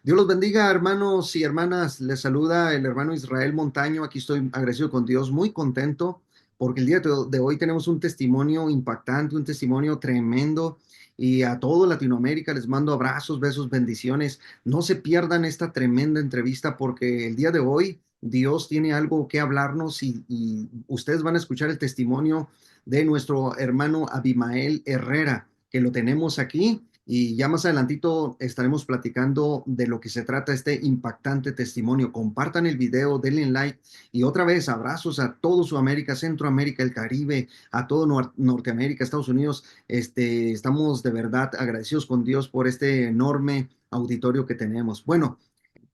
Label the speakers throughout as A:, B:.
A: Dios los bendiga, hermanos y hermanas. Les saluda el hermano Israel Montaño. Aquí estoy agradecido con Dios, muy contento, porque el día de hoy tenemos un testimonio impactante, un testimonio tremendo. Y a todo Latinoamérica les mando abrazos, besos, bendiciones. No se pierdan esta tremenda entrevista, porque el día de hoy Dios tiene algo que hablarnos y ustedes van a escuchar el testimonio de nuestro hermano Abimael Herrera, que lo tenemos aquí. Y ya más adelantito estaremos platicando de lo que se trata este impactante testimonio. Compartan el video, denle like y otra vez abrazos a todo Sudamérica, Centroamérica, el Caribe, a todo Norteamérica, Estados Unidos. Estamos de verdad agradecidos con Dios por este enorme auditorio que tenemos. Bueno,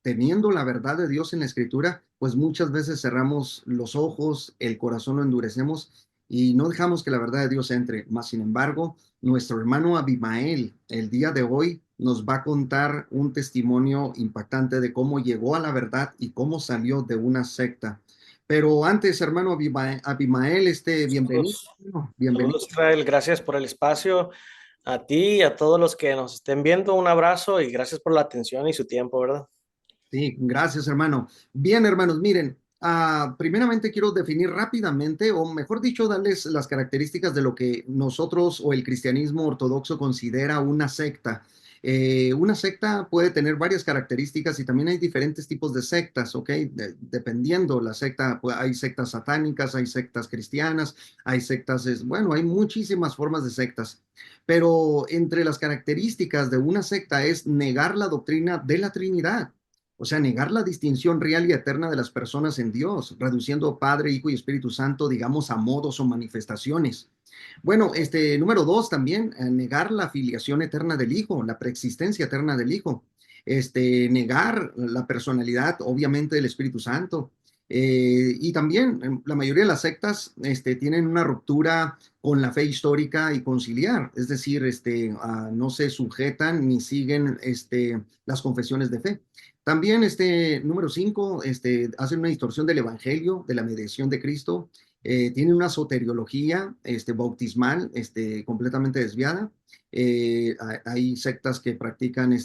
A: teniendo la verdad de Dios en la escritura, pues muchas veces cerramos los ojos, el corazón lo endurecemos y no dejamos que la verdad de Dios entre. Más sin embargo, nuestro hermano Abimael el día de hoy nos va a contar un testimonio impactante de cómo llegó a la verdad y cómo salió de una secta. Pero antes, hermano Abimael, bienvenido,
B: Saludos,
A: bienvenido.
B: saludos Israel, gracias por el espacio, a ti y a todos los que nos estén viendo, un abrazo y gracias por la atención y su tiempo, ¿verdad?
A: Sí, gracias, hermano. Bien, hermanos, miren, primeramente quiero definir rápidamente, o mejor dicho, darles las características de lo que nosotros o el cristianismo ortodoxo considera una secta. Una secta puede tener varias características y también hay diferentes tipos de sectas, ¿ok? Dependiendo la secta, pues, hay sectas satánicas, hay sectas cristianas, hay sectas, bueno, hay muchísimas formas de sectas. Pero entre las características de una secta es negar la doctrina de la Trinidad. O sea, negar la distinción real y eterna de las personas en Dios, reduciendo Padre, Hijo y Espíritu Santo, digamos, a modos o manifestaciones. Bueno, número dos también, negar la filiación eterna del Hijo, la preexistencia eterna del Hijo. Negar la personalidad, obviamente, del Espíritu Santo. Y también la mayoría de las sectas tienen una ruptura con la fe histórica y conciliar, es decir, no se sujetan ni siguen las confesiones de fe. También número 5, hacen una distorsión del Evangelio, de la mediación de Cristo, tiene una soteriología bautismal completamente desviada. Hay sectas que practican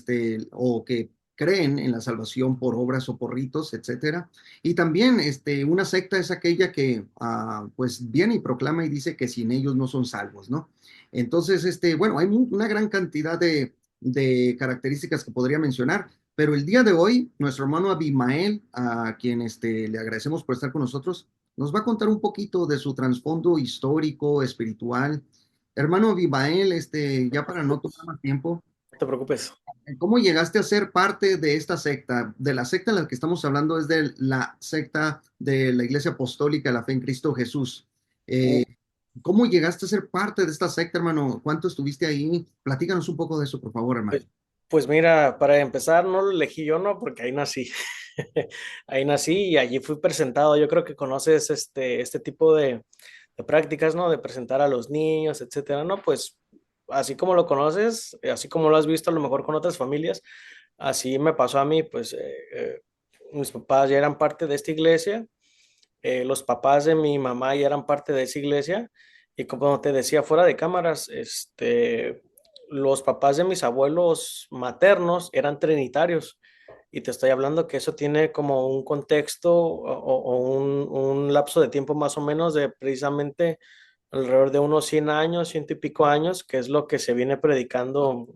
A: o que creen en la salvación por obras o por ritos, etcétera. Y también una secta es aquella que pues viene y proclama y dice que sin ellos no son salvos, ¿no? Entonces, bueno, hay una gran cantidad de características que podría mencionar. Pero el día de hoy, nuestro hermano Abimael, a quien le agradecemos por estar con nosotros, nos va a contar un poquito de su trasfondo histórico, espiritual. Hermano Abimael, ya para no tomar más tiempo,
B: No te preocupes.
A: ¿cómo llegaste a ser parte de esta secta? De la secta en la que estamos hablando es de la secta de la Iglesia Apostólica de la Fe en Cristo Jesús. Eh, ¿Cómo llegaste a ser parte de esta secta, hermano? ¿Cuánto estuviste ahí? Platícanos un poco de eso, por favor, hermano.
B: Pues, pues mira, para empezar, no lo elegí yo, no, porque ahí nací. Ahí nací y allí fui presentado. Yo creo que conoces este tipo de prácticas, ¿no? De presentar a los niños, etcétera, ¿no? Pues así como lo conoces, así como lo has visto a lo mejor con otras familias, así me pasó a mí, pues mis papás ya eran parte de esta iglesia, los papás de mi mamá ya eran parte de esa iglesia y como te decía fuera de cámaras, los papás de mis abuelos maternos eran trinitarios y te estoy hablando que eso tiene como un contexto o un lapso de tiempo más o menos de precisamente alrededor de unos 100 años, ciento y pico años, que es lo que se viene predicando,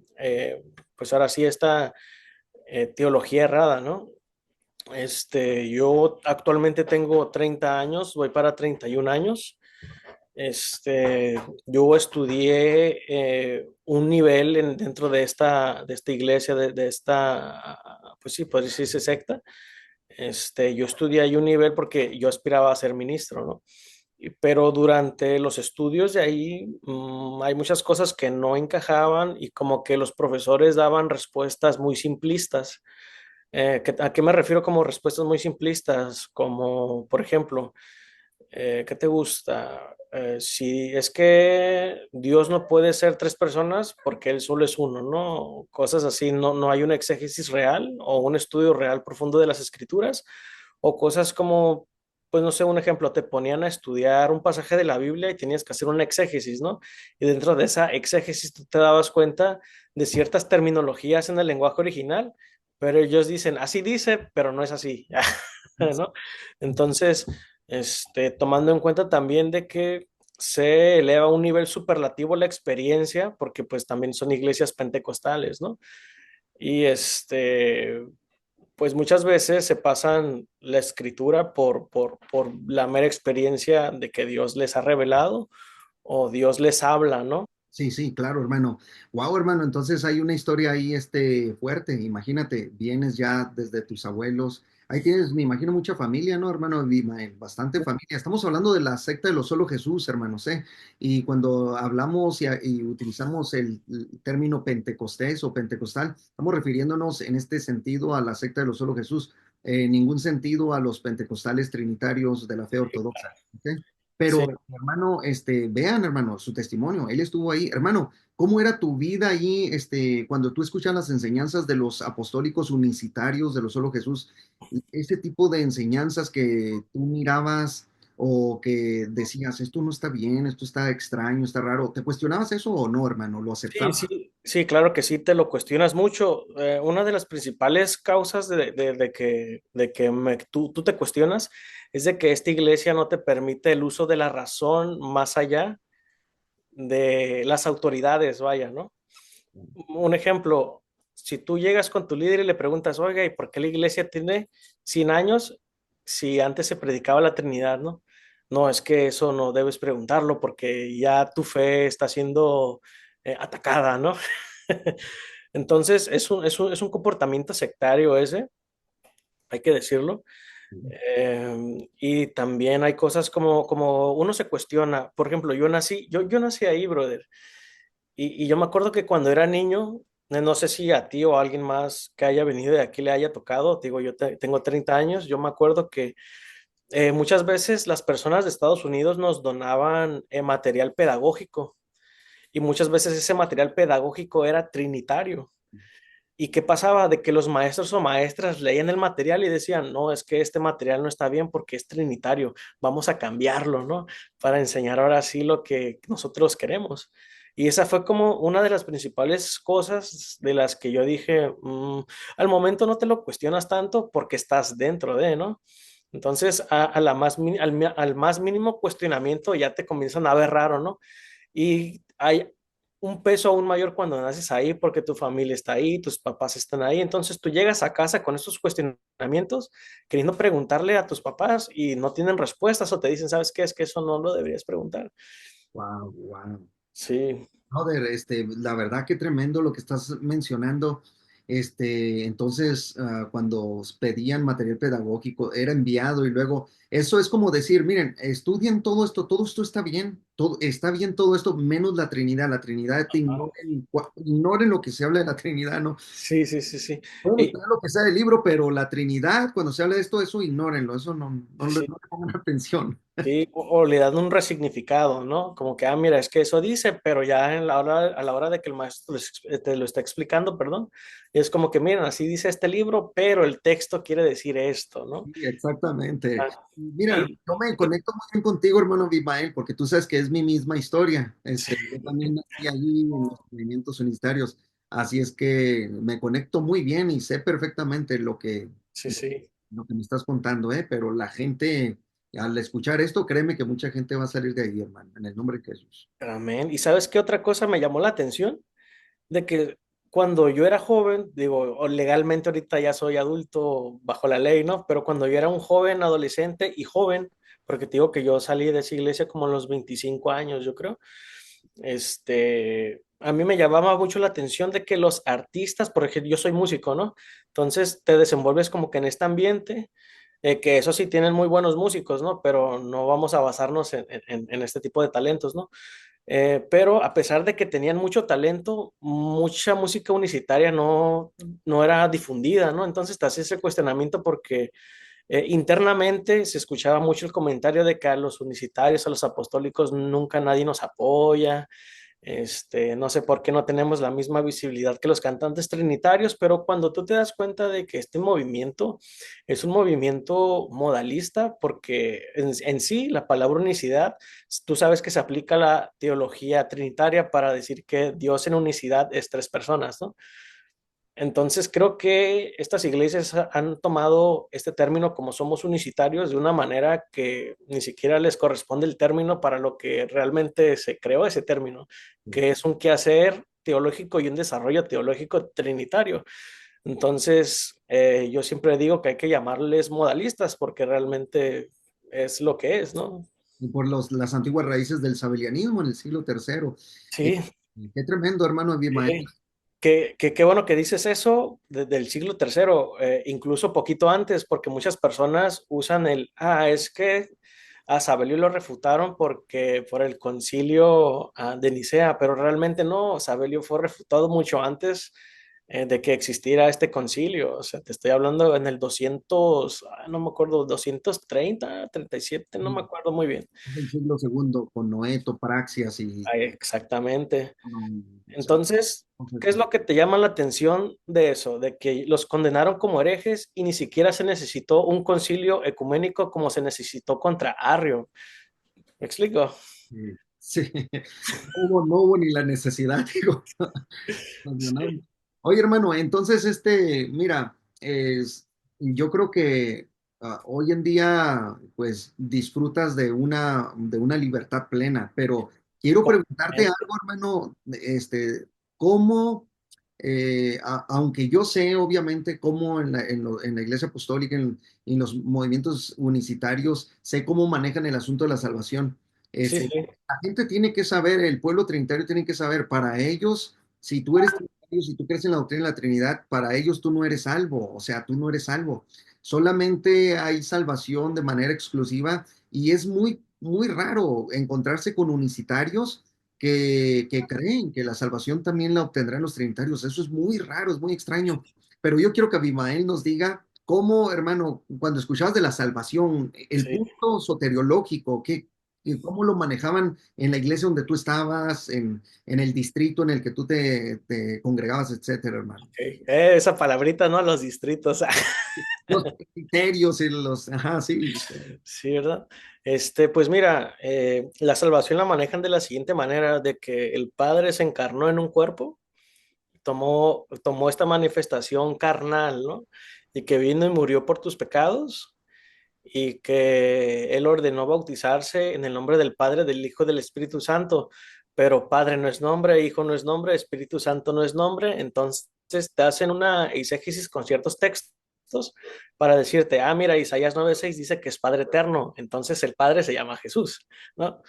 B: pues ahora sí, esta teología errada, ¿no? Yo actualmente tengo 30 años, voy para 31 años. Yo estudié un nivel dentro de esta iglesia, de esta, pues sí, puede decirse secta. Yo estudié ahí un nivel porque yo aspiraba a ser ministro, ¿no? Pero durante los estudios de ahí hay muchas cosas que no encajaban y como que los profesores daban respuestas muy simplistas. ¿A qué me refiero como respuestas muy simplistas? Como, por ejemplo, ¿qué te gusta? Si es que Dios no puede ser tres personas porque Él solo es uno, ¿no? Cosas así, no, no hay una exégesis real o un estudio real profundo de las escrituras, o cosas como, pues no sé, un ejemplo, te ponían a estudiar un pasaje de la Biblia y tenías que hacer una exégesis, ¿no? Y dentro de esa exégesis tú te dabas cuenta de ciertas terminologías en el lenguaje original pero ellos dicen, así dice, pero no es así, ¿no? Entonces, tomando en cuenta también de que se eleva a un nivel superlativo la experiencia, porque pues también son iglesias pentecostales, ¿no? Y pues muchas veces se pasan la escritura por la mera experiencia de que Dios les ha revelado o Dios les habla, ¿no?
A: Sí, sí, claro, hermano. Wow, hermano, entonces hay una historia ahí, fuerte. Imagínate, vienes ya desde tus abuelos. Ahí tienes, me imagino, mucha familia, ¿no, hermano? Bastante familia. Estamos hablando de la secta de los solo Jesús, hermanos, ¿eh? Y cuando hablamos y utilizamos el término pentecostés o pentecostal, estamos refiriéndonos en este sentido a la secta de los solo Jesús, en ningún sentido a los pentecostales trinitarios de la fe ortodoxa, ¿ok?
B: Sí,
A: Pero, hermano, vean, hermano, su testimonio. Él estuvo ahí. Hermano, ¿cómo era tu vida ahí, cuando tú escuchas las enseñanzas de los apostólicos unicitarios de los solo Jesús? Ese tipo de enseñanzas que tú mirabas o que decías, esto no está bien, esto está extraño, está raro. ¿Te cuestionabas eso o no, hermano? ¿Lo
B: sí,
A: aceptabas?
B: sí, sí, claro que sí, te lo cuestionas mucho. Una de las principales causas de que tú te cuestionas es de que esta iglesia no te permite el uso de la razón más allá de las autoridades, vaya, ¿no? Un ejemplo, si tú llegas con tu líder y le preguntas, oiga, ¿y por qué la iglesia tiene 100 años si antes se predicaba la Trinidad, ¿no? No, es que eso no debes preguntarlo porque ya tu fe está siendo atacada, ¿no? Entonces, es un comportamiento sectario ese, hay que decirlo. Y también hay cosas como uno se cuestiona. Por ejemplo, yo nací ahí, brother. Y yo me acuerdo que cuando era niño, no sé si a ti o a alguien más que haya venido de aquí le haya tocado, digo, tengo 30 años, yo me acuerdo que muchas veces las personas de Estados Unidos nos donaban material pedagógico y muchas veces ese material pedagógico era trinitario. ¿Y qué pasaba? De que los maestros o maestras leían el material y decían, no, es que este material no está bien porque es trinitario, vamos a cambiarlo, ¿no? Para enseñar ahora sí lo que nosotros queremos. Y esa fue como una de las principales cosas de las que yo dije, al momento no te lo cuestionas tanto porque estás dentro de, ¿no? Entonces, al más mínimo cuestionamiento ya te comienzan a ver raro, ¿no? Y hay un peso aún mayor cuando naces ahí porque tu familia está ahí, tus papás están ahí. Entonces tú llegas a casa con estos cuestionamientos, queriendo preguntarle a tus papás y no tienen respuestas o te dicen, ¿sabes qué? Es que eso no lo deberías preguntar.
A: Wow, wow.
B: Sí,
A: Brother, la verdad que tremendo lo que estás mencionando. Entonces, cuando pedían material pedagógico, era enviado y luego, eso es como decir, miren, estudien todo esto está bien todo esto, menos la Trinidad. La Trinidad, ignoren lo que se habla de la Trinidad, ¿no?
B: sí, sí, sí, sí.
A: Pueden
B: Y,
A: estudiar lo que sea del libro, pero la Trinidad, cuando se habla de esto, eso ignórenlo, eso
B: sí, sí.
A: no le pongan atención.
B: Sí, o le dan un resignificado, ¿no? Como que, mira, es que eso dice, pero ya a la hora de que el maestro te lo está explicando, perdón, es como que, miren, así dice este libro, pero el texto quiere decir esto, ¿no?
A: Sí, exactamente.
B: Ah,
A: Mira,
B: y,
A: yo me conecto muy bien contigo, hermano Abimael, porque tú sabes que es mi misma historia. Yo también nací allí en los movimientos unitarios, así es que me conecto muy bien y sé perfectamente
B: sí, sí.
A: lo que me estás contando, ¿eh? Pero la gente, al escuchar esto, créeme que mucha gente va a salir de ahí, hermano, en el nombre de Jesús.
B: Amén. ¿Y sabes qué otra cosa me llamó la atención? De que cuando yo era joven, digo, o legalmente ahorita ya soy adulto bajo la ley, ¿no? Pero cuando yo era un joven, adolescente y joven, porque te digo que yo salí de esa iglesia como a los 25 años, yo creo, a mí me llamaba mucho la atención de que los artistas, por ejemplo, yo soy músico, ¿no? Entonces te desenvuelves como que en este ambiente, que eso sí tienen muy buenos músicos, ¿no? Pero no vamos a basarnos en este tipo de talentos, ¿no? Pero a pesar de que tenían mucho talento, mucha música unicitaria no era difundida, ¿no? Entonces te haces ese cuestionamiento porque internamente se escuchaba mucho el comentario de que a los unicitarios, a los apostólicos, nunca nadie nos apoya. No sé por qué no tenemos la misma visibilidad que los cantantes trinitarios, pero cuando tú te das cuenta de que este movimiento es un movimiento modalista, porque en sí la palabra unicidad, tú sabes que se aplica a la teología trinitaria para decir que Dios en unicidad es tres personas, ¿no? Entonces creo que estas iglesias han tomado este término como somos unicitarios de una manera que ni siquiera les corresponde el término para lo que realmente se creó ese término, que es un quehacer teológico y un desarrollo teológico trinitario. Entonces, yo siempre digo que hay que llamarles modalistas porque realmente es lo que es, ¿no?
A: Y por las antiguas raíces del sabelianismo en el siglo tercero. Eh,
B: Sí,
A: qué tremendo, hermano Abimael.
B: sí. Qué bueno que dices eso desde el siglo tercero, incluso poquito antes, porque muchas personas usan es que a Sabelio lo refutaron porque por el concilio de Nicea, pero realmente no, Sabelio fue refutado mucho antes de que existiera este concilio. O sea, te estoy hablando en el 200, no me acuerdo, 230, 37, no me acuerdo muy bien.
A: Es el siglo segundo con Noeto, Praxias y...
B: Ay, exactamente.
A: sí,
B: Entonces, ¿qué es lo que te llama la atención de eso? De que los condenaron como herejes y ni siquiera se necesitó un concilio ecuménico como se necesitó contra Arrio. ¿Me explico?
A: sí, no hubo ni la necesidad, digo. Oye, hermano, entonces, mira, yo creo que hoy en día, pues, disfrutas de una libertad plena, pero quiero preguntarte
B: Completamente.
A: algo, hermano, cómo, aunque yo sé, obviamente, cómo en la Iglesia Apostólica, en los movimientos unicitarios, sé cómo manejan el asunto de la salvación.
B: Sí, sí,
A: La gente tiene que saber, el pueblo trinitario tiene que saber, para ellos, si tú eres si tú crees en la doctrina de la Trinidad, para ellos tú no eres salvo, o sea, tú no eres salvo. Solamente hay salvación de manera exclusiva y es muy, muy raro encontrarse con unicitarios que creen que la salvación también la obtendrán los trinitarios. Eso es muy raro, es muy extraño. Pero yo quiero que Abimael nos diga cómo, hermano, cuando escuchabas de la salvación, el
B: sí.
A: punto soteriológico, cómo lo manejaban en la iglesia donde tú estabas, en el distrito en el que tú te congregabas, etcétera, hermano.
B: Ok. Esa palabrita, ¿no? Los distritos.
A: Los criterios y los, ajá, sí.
B: Sí, ¿verdad? Pues mira, la salvación la manejan de la siguiente manera, de que el Padre se encarnó en un cuerpo, tomó esta manifestación carnal, ¿no? Y que vino y murió por tus pecados y que Él ordenó bautizarse en el nombre del Padre, del Hijo y del Espíritu Santo, pero Padre no es nombre, Hijo no es nombre, Espíritu Santo no es nombre, entonces te hacen una exégesis con ciertos textos para decirte, mira, Isaías 9:6 dice que es Padre eterno, entonces el Padre se llama Jesús, ¿no?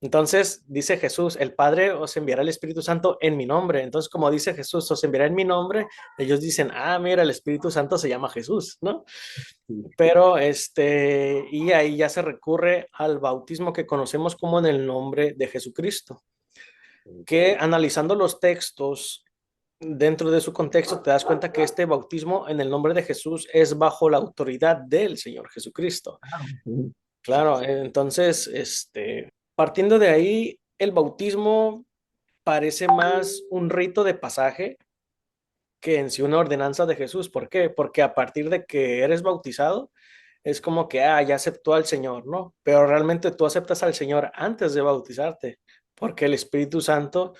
B: Entonces dice Jesús, el Padre os enviará el Espíritu Santo en mi nombre. Entonces, como dice Jesús, os enviará en mi nombre, ellos dicen, mira, el Espíritu Santo se llama Jesús, ¿no?
A: Sí,
B: Pero y ahí ya se recurre al bautismo que conocemos como en el nombre de Jesucristo, que analizando los textos dentro de su contexto te das cuenta que este bautismo en el nombre de Jesús es bajo la autoridad del Señor Jesucristo.
A: claro, sí,
B: Claro, entonces, partiendo de ahí, el bautismo parece más un rito de pasaje que en sí una ordenanza de Jesús. ¿Por qué? Porque a partir de que eres bautizado, es como que, ya aceptó al Señor, ¿no? Pero realmente tú aceptas al Señor antes de bautizarte, porque el Espíritu Santo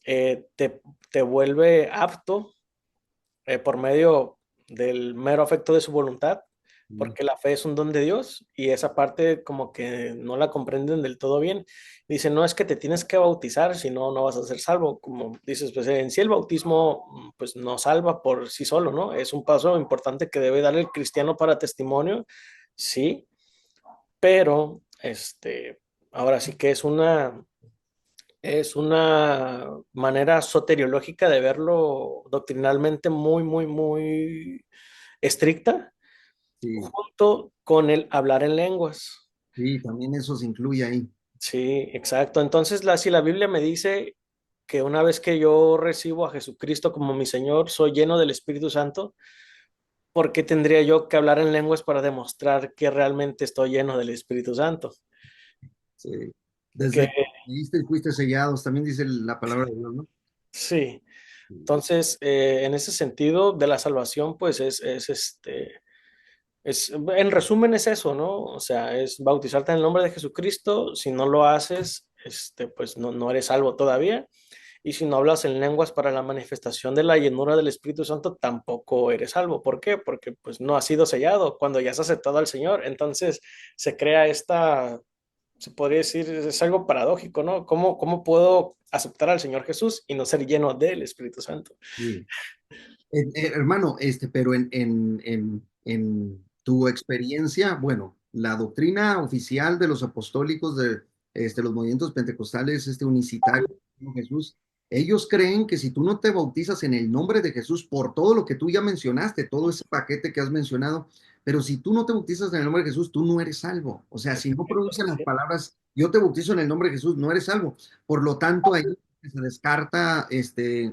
B: te vuelve apto por medio del mero afecto de su voluntad,
A: sí,
B: porque la fe es un don de Dios y esa parte como que no la comprenden del todo bien. Dicen, no es que te tienes que bautizar, si no, no vas a ser salvo. Como dices, pues en sí el bautismo pues no salva por sí solo, ¿no? Es un paso importante que debe dar el cristiano para testimonio, sí, pero ahora sí que es una manera soteriológica de verlo doctrinalmente muy, muy, muy estricta,
A: sí,
B: junto con el hablar en lenguas.
A: sí, también eso se incluye ahí.
B: Sí, exacto. Entonces, si la Biblia me dice que una vez que yo recibo a Jesucristo como mi Señor, soy lleno del Espíritu Santo, ¿por qué tendría yo que hablar en lenguas para demostrar que realmente estoy lleno del Espíritu Santo?
A: Sí. Desde
B: Que
A: que creíste y fuiste sellados, también dice la palabra de Dios, ¿no?
B: sí.
A: Sí,
B: Entonces, en ese sentido de la salvación, pues en resumen es eso, ¿no? O sea, es bautizarte en el nombre de Jesucristo. Si no lo haces, pues no eres salvo todavía. y si no hablas en lenguas para la manifestación de la llenura del Espíritu Santo, tampoco eres salvo. ¿Por qué? Porque pues no has sido sellado cuando ya has aceptado al Señor. Entonces se crea se podría decir, es algo paradójico, ¿no? ¿Cómo puedo aceptar al Señor Jesús y no ser lleno del Espíritu Santo?
A: Sí. Hermano, pero en tu experiencia, bueno, la doctrina oficial de los apostólicos de los movimientos pentecostales, unicitarios, Jesús, ellos creen que si tú no te bautizas en el nombre de Jesús, por todo lo que tú ya mencionaste, todo ese paquete que has mencionado, pero si tú no te bautizas en el nombre de Jesús, tú no eres salvo. O sea, si no pronuncias las palabras, yo te bautizo en el nombre de Jesús, no eres salvo. Por lo tanto, ahí se descarta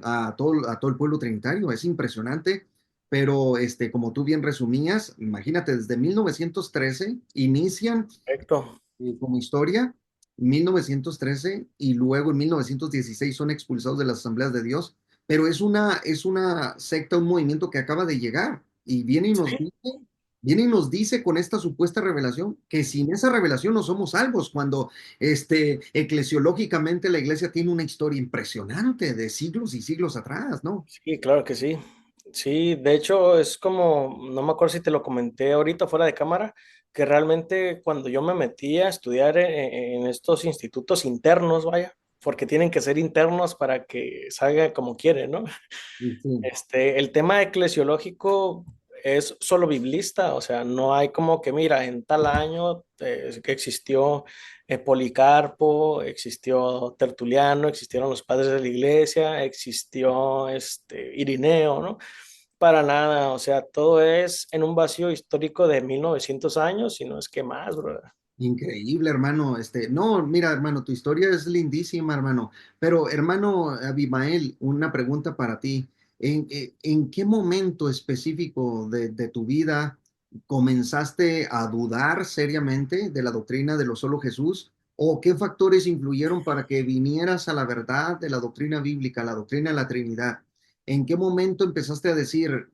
A: a todo el pueblo trinitario. Es impresionante, pero como tú bien resumías, imagínate, desde 1913 inician
B: Perfecto.
A: como historia, 1913, y luego en 1916 son expulsados de las asambleas de Dios, pero es una secta, un movimiento que acaba de llegar y
B: Sí,
A: viene y nos dice con esta supuesta revelación que sin esa revelación no somos salvos, cuando eclesiológicamente la iglesia tiene una historia impresionante de siglos y siglos atrás, ¿no?
B: sí, claro que sí. Sí, de hecho es como, no me acuerdo si te lo comenté ahorita fuera de cámara, que realmente cuando yo me metí a estudiar en estos institutos internos, vaya, porque tienen que ser internos para que salga como quieren, ¿no?
A: Sí, sí.
B: El tema eclesiológico es solo biblista, o sea, no hay como que, mira, en tal año que existió Policarpo, existió Tertuliano, existieron los padres de la iglesia, existió Irineo, ¿no? Para nada, o sea, todo es en un vacío histórico de 1900 años, y no es que más, brother.
A: Increíble, hermano. No, mira, hermano, tu historia es lindísima, hermano. Pero, hermano Abimael, una pregunta para ti. ¿En qué momento específico de tu vida comenzaste a dudar seriamente de la doctrina de lo solo Jesús? ¿O qué factores influyeron para que vinieras a la verdad de la doctrina bíblica, la doctrina de la Trinidad? ¿En qué momento empezaste a decir,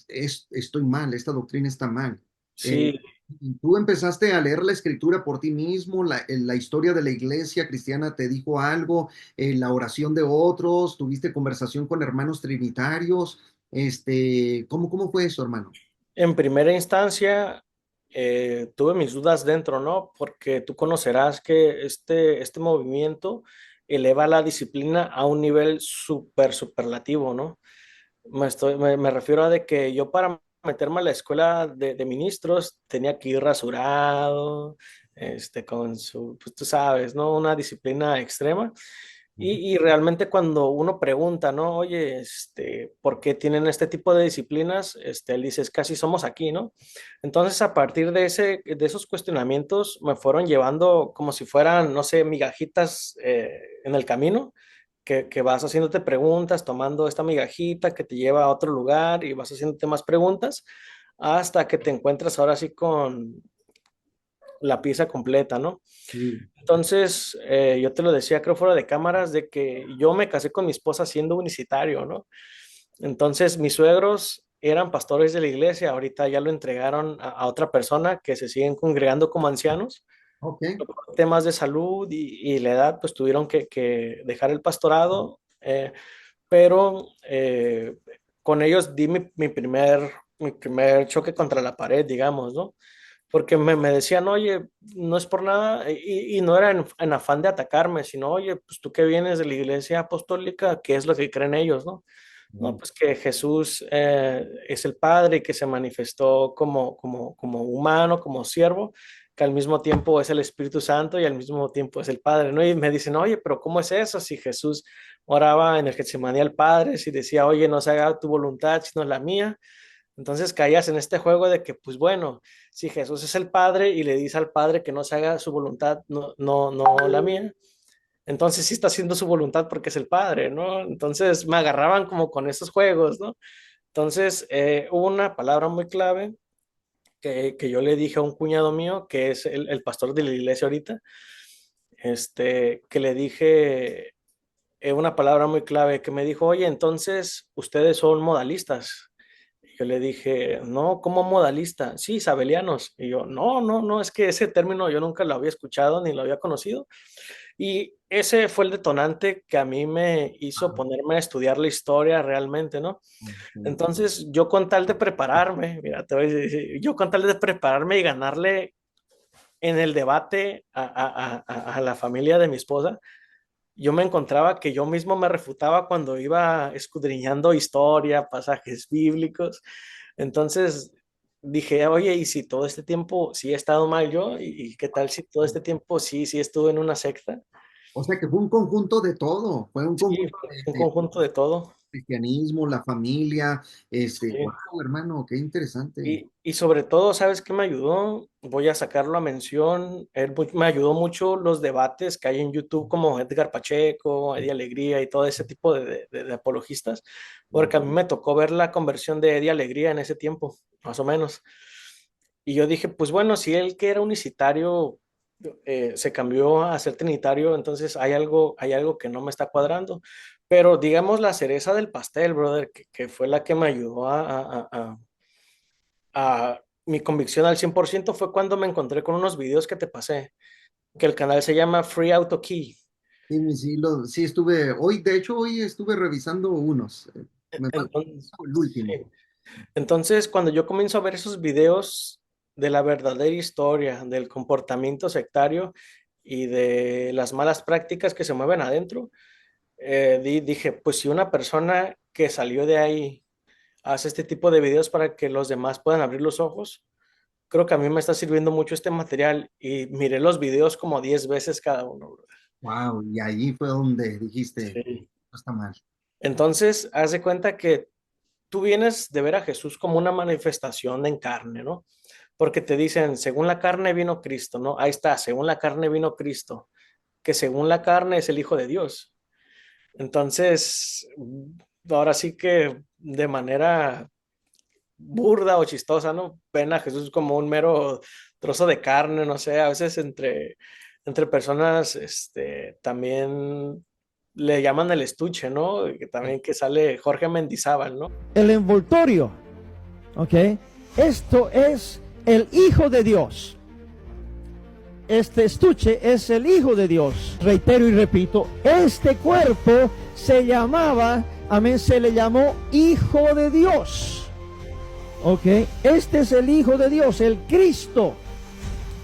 A: estoy mal, esta doctrina está mal"? Eh,
B: Sí,
A: ¿Y tú empezaste a leer la escritura por ti mismo? La historia de la iglesia cristiana te dijo algo? ¿La oración de otros? ¿Tuviste conversación con hermanos trinitarios? ¿Cómo fue eso, hermano?
B: en primera instancia, tuve mis dudas dentro, ¿no? Porque tú conocerás que este movimiento eleva la disciplina a un nivel superlativo, ¿no? Me refiero a de que yo para meterme a la escuela de ministros tenía que ir rasurado, con pues tú sabes, ¿no? Una disciplina extrema. Y realmente cuando uno pregunta, ¿no? Oye, ¿por qué tienen este tipo de disciplinas? Él dice, es que así somos aquí, ¿no? Entonces, a partir de esos cuestionamientos, me fueron llevando como si fueran, no sé, migajitas en el camino, que vas haciéndote preguntas, tomando esta migajita que te lleva a otro lugar y vas haciéndote más preguntas hasta que te encuentras ahora sí con la pieza completa, ¿no?
A: Sí.
B: Entonces, yo te lo decía, creo fuera de cámaras, de que yo me casé con mi esposa siendo unicitario, ¿no? Entonces, mis suegros eran pastores de la iglesia, ahorita ya lo entregaron a otra persona que se siguen congregando como ancianos.
A: Ok.
B: Por temas de salud y la edad, pues tuvieron que dejar el pastorado, pero con ellos di mi primer choque contra la pared, digamos, ¿no? Porque me decían, oye, no es por nada, y no era en afán de atacarme, sino, oye, pues tú que vienes de la iglesia apostólica, ¿qué es lo que creen ellos, no? No, pues que Jesús es el Padre y que se manifestó como humano, como siervo, que al mismo tiempo es el Espíritu Santo y al mismo tiempo es el Padre, ¿no? Y me dicen, oye, pero ¿cómo es eso? Si Jesús oraba en el Getsemaní al Padre, si decía, oye, no se haga tu voluntad, sino la mía. Entonces caías en este juego de que, pues bueno, si Jesús es el Padre y le dice al Padre que no se haga su voluntad, no la mía, entonces sí está haciendo su voluntad porque es el Padre, ¿no? Entonces me agarraban como con esos juegos, ¿no? Entonces hubo una palabra muy clave que yo le dije a un cuñado mío, que es el pastor de la iglesia ahorita, que le dije una palabra muy clave, que me dijo, oye, entonces ustedes son modalistas. Y yo le dije, no, ¿cómo modalista? Sí, sabelianos. Y yo, no, es que ese término yo nunca lo había escuchado ni lo había conocido. Y ese fue el detonante que a mí me hizo
A: Ah,
B: ponerme a estudiar la historia realmente, ¿no?
A: ok.
B: Entonces, yo con tal de prepararme, mira, te voy a decir, yo con tal de prepararme y ganarle en el debate a la familia de mi esposa, yo me encontraba que yo mismo me refutaba cuando iba escudriñando historia, pasajes bíblicos. Entonces dije, oye, ¿y si todo este tiempo sí he estado mal yo? ¿Y qué tal si todo este tiempo sí estuve en una secta?
A: O sea que fue un conjunto de todo, fue un
B: Sí,
A: conjunto
B: un conjunto de todo.
A: cristianismo, la familia,
B: Sí.
A: wow, hermano, qué interesante.
B: Y sobre todo, ¿sabes qué me ayudó? Voy a sacarlo a mención. Me ayudó mucho los debates que hay en YouTube, como Edgar Pacheco, Eddie Alegría y todo ese tipo de apologistas, porque a mí me tocó ver la conversión de Eddie Alegría en ese tiempo, más o menos. Y yo dije, pues bueno, si él que era unicitario se cambió a ser trinitario, entonces hay algo que no me está cuadrando. Pero digamos la cereza del pastel, brother, que fue la que me ayudó mi convicción al 100% fue cuando me encontré con unos videos que te pasé, que el canal se llama Free Auto Key.
A: Sí, sí, sí estuve, hoy, de hecho, hoy estuve revisando unos, me faltó
B: Entonces,
A: el último.
B: sí. Entonces, cuando yo comienzo a ver esos videos de la verdadera historia, del comportamiento sectario y de las malas prácticas que se mueven adentro, dije, pues si una persona que salió de ahí hace este tipo de videos para que los demás puedan abrir los ojos, creo que a mí me está sirviendo mucho este material y miré los videos como 10 veces cada uno, bro.
A: Wow, y ahí fue donde dijiste,
B: Sí.
A: no está mal.
B: Entonces, haz de cuenta que tú vienes de ver a Jesús como una manifestación en carne, ¿no? Porque te dicen, según la carne vino Cristo, ¿no? Ahí está, según la carne vino Cristo, que según la carne es el Hijo de Dios. Entonces, ahora sí que de manera burda o chistosa, ¿no? Ven a Jesús como un mero trozo de carne, no sé, a veces entre personas, también le llaman el estuche, ¿no? Que también que sale Jorge Mendizábal, ¿no?
C: El envoltorio, ¿ok? Esto es el Hijo de Dios. Este estuche es el Hijo de Dios. Reitero y repito, este cuerpo se llamaba, amén, se le llamó Hijo de Dios. ¿Ok? Este es el Hijo de Dios, el Cristo,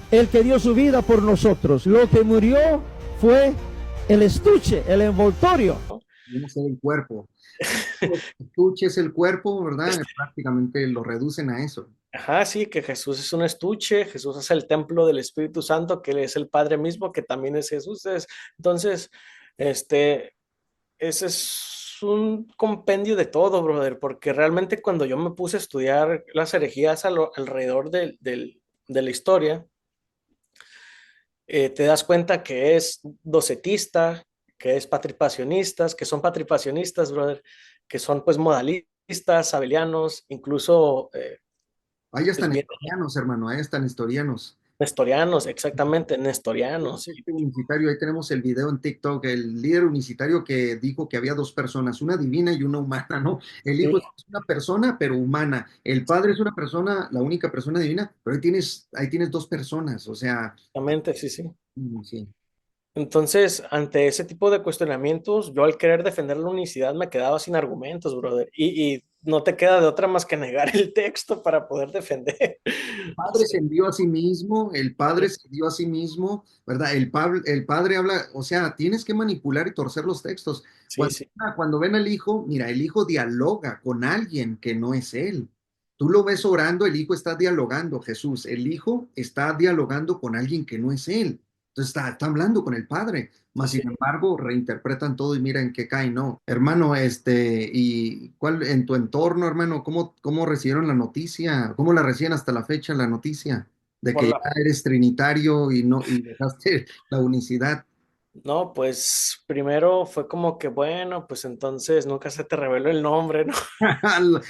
C: el que dio su vida por nosotros. Lo que murió fue el estuche, el envoltorio.
A: Viene a ser el cuerpo. Estuche es el cuerpo, ¿verdad? Prácticamente lo reducen a eso.
B: Ajá, sí, que Jesús es un estuche, Jesús es el templo del Espíritu Santo, que Él es el Padre mismo, que también es Jesús. Entonces, este, ese es un compendio de todo, brother, porque realmente cuando yo me puse a estudiar las herejías alrededor de la historia, te das cuenta que es docetista, que es patripacionistas, que son patripacionistas, brother, que son pues modalistas, sabelianos, incluso
A: Ahí
B: pues
A: están
B: bien,
A: historianos, hermano, ahí están historianos.
B: nestorianos, exactamente, nestorianos.
A: Este unicitario, ahí tenemos el video en TikTok, el líder unicitario que dijo que había dos personas, una divina y una humana, ¿no? El
B: Sí,
A: Hijo es una persona, pero humana. El Padre es una persona, la única persona divina, pero ahí tienes dos personas, o sea,
B: exactamente, sí, sí.
A: sí.
B: Entonces, ante ese tipo de cuestionamientos, yo al querer defender la unicidad me quedaba sin argumentos, brother. Y no te queda de otra más que negar el texto para poder defender. O
A: Padre se
B: sea,
A: envió a sí mismo, el Padre se dio a sí mismo, ¿verdad? El Padre habla, o sea, tienes que manipular y torcer los textos.
B: sí,
A: Cuando,
B: sí,
A: cuando ven al Hijo, mira, el Hijo dialoga con alguien que no es Él. Tú lo ves orando, el Hijo está dialogando, Jesús, el Hijo está dialogando con alguien que no es Él. Entonces está hablando con el Padre,
B: sí,
A: mas
B: sí.
A: sin embargo reinterpretan todo y miren que cae, no. Hermano, ¿y cuál en tu entorno, hermano, cómo recibieron la noticia? ¿Cómo la reciben hasta la fecha la noticia de
B: Por
A: que
B: la
A: ya eres trinitario y no y dejaste la unicidad?
B: No, pues primero fue como que, bueno, pues entonces nunca se te reveló el nombre, ¿no?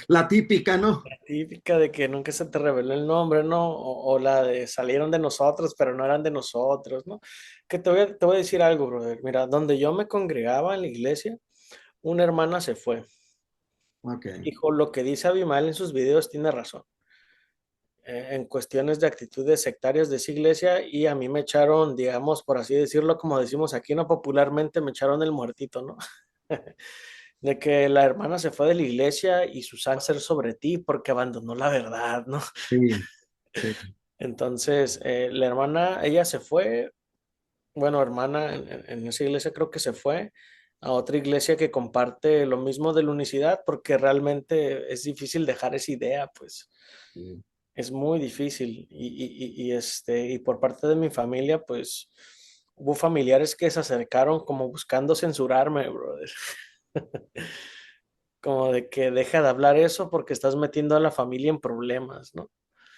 A: La típica, ¿no?
B: La típica de que nunca se te reveló el nombre, ¿no? O la de salieron de nosotros, pero no eran de nosotros, ¿no? Que te voy a decir algo, brother. Mira, donde yo me congregaba en la iglesia, una hermana se fue.
A: Ok.
B: Dijo, lo que dice Abimael en sus videos tiene razón. en cuestiones de actitudes sectarias de esa iglesia y a mí me echaron, digamos, por así decirlo, como decimos aquí, no popularmente, me echaron el muertito, ¿no? De que la hermana se fue de la iglesia y su ser sobre ti porque abandonó la verdad, ¿no?
A: Sí, sí.
B: Entonces, la hermana, ella se fue, bueno, hermana, en esa iglesia creo que se fue a otra iglesia que comparte lo mismo de la unicidad, porque realmente es difícil dejar esa idea, pues
A: Sí.
B: es muy difícil. Y por parte de mi familia, pues hubo familiares que se acercaron como buscando censurarme, brother. Como de que deja de hablar eso porque estás metiendo a la familia en problemas, ¿no?